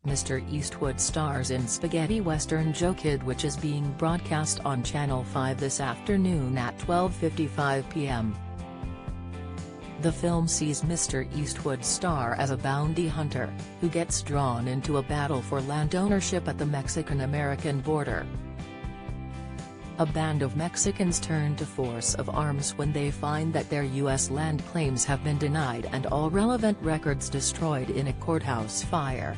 Mr. Eastwood stars in spaghetti western Joe Kid, which is being broadcast on Channel 5 this afternoon at 12:55 p.m. The film sees Mr. Eastwood star as a bounty hunter, who gets drawn into a battle for land ownership at the Mexican-American border. A band of Mexicans turn to force of arms when they find that their U.S. land claims have been denied and all relevant records destroyed in a courthouse fire.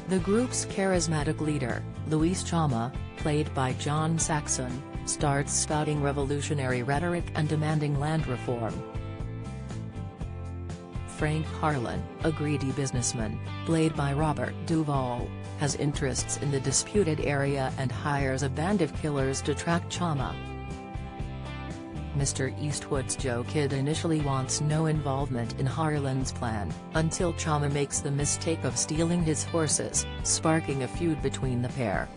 The group's charismatic leader, Luis Chama, played by John Saxon, starts spouting revolutionary rhetoric and demanding land reform. Frank Harlan, a greedy businessman, played by Robert Duvall, has interests in the disputed area and hires a band of killers to track Chama. Mr. Eastwood's Joe Kid initially wants no involvement in Harlan's plan, until Chama makes the mistake of stealing his horses, sparking a feud between the pair.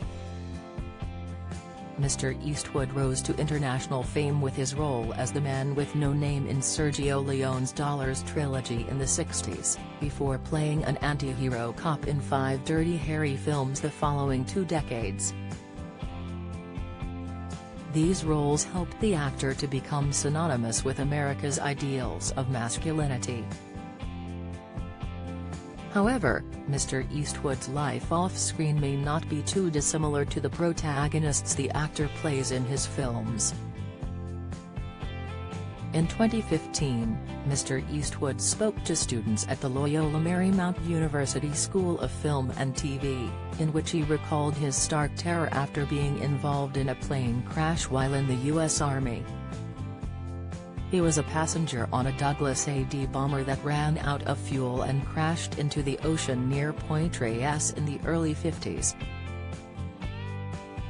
Mr. Eastwood rose to international fame with his role as the man with no name in Sergio Leone's Dollars trilogy in the 60s, before playing an anti-hero cop in 5 Dirty Harry films the following 2 decades. These roles helped the actor to become synonymous with America's ideals of masculinity. However, Mr. Eastwood's life off-screen may not be too dissimilar to the protagonists the actor plays in his films. In 2015, Mr. Eastwood spoke to students at the Loyola Marymount University School of Film and TV, in which he recalled his stark terror after being involved in a plane crash while in the U.S. Army. He was a passenger on a Douglas AD bomber that ran out of fuel and crashed into the ocean near Point Reyes in the early 50s.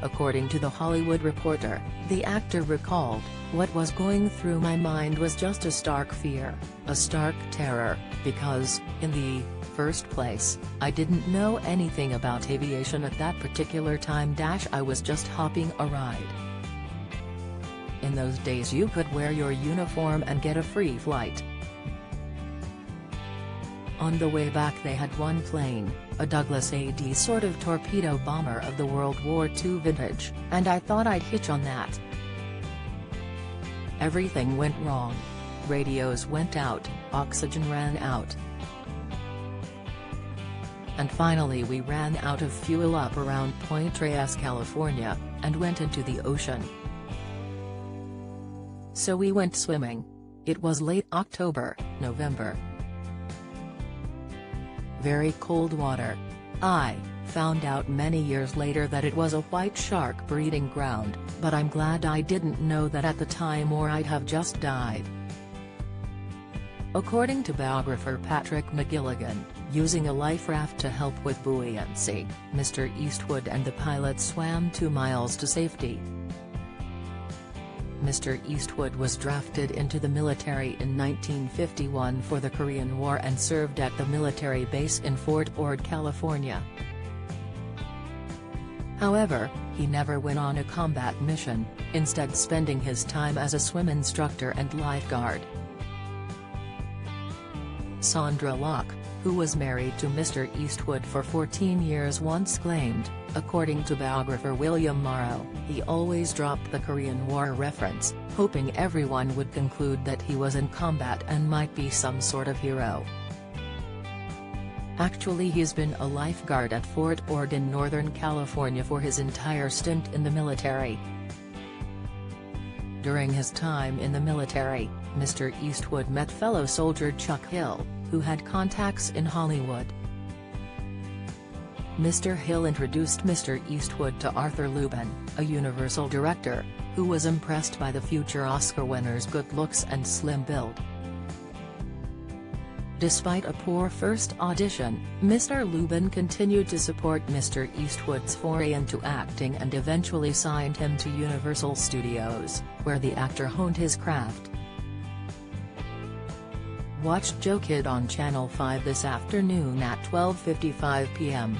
According to The Hollywood Reporter, the actor recalled, "What was going through my mind was just a stark fear, a stark terror, because, in the first place, I didn't know anything about aviation at that particular time. I was just hopping a ride. In those days you could wear your uniform and get a free flight. On the way back they had one plane, a Douglas AD sort of torpedo bomber of the World War II vintage, and I thought I'd hitch on that. Everything went wrong. Radios went out, oxygen ran out. And finally we ran out of fuel up around Point Reyes, California, and went into the ocean. So we went swimming. It was late October, November. Very cold water. I found out many years later that it was a white shark breeding ground, but I'm glad I didn't know that at the time or I'd have just died." According to biographer Patrick McGilligan, using a life raft to help with buoyancy, Mr. Eastwood and the pilot swam 2 miles to safety. Mr. Eastwood was drafted into the military in 1951 for the Korean War and served at the military base in Fort Ord, California. However, he never went on a combat mission, instead spending his time as a swim instructor and lifeguard. Sandra Locke, who was married to Mr. Eastwood for 14 years, once claimed, according to biographer William Morrow, he always dropped the Korean War reference, hoping everyone would conclude that he was in combat and might be some sort of hero. Actually, he's been a lifeguard at Fort Ord in Northern California for his entire stint in the military. During his time in the military, Mr. Eastwood met fellow soldier Chuck Hill, who had contacts in Hollywood. Mr. Hill introduced Mr. Eastwood to Arthur Lubin, a Universal director, who was impressed by the future Oscar winner's good looks and slim build. Despite a poor first audition, Mr. Lubin continued to support Mr. Eastwood's foray into acting and eventually signed him to Universal Studios, where the actor honed his craft. Watch Joe Kid on Channel 5 this afternoon at 12:55 p.m.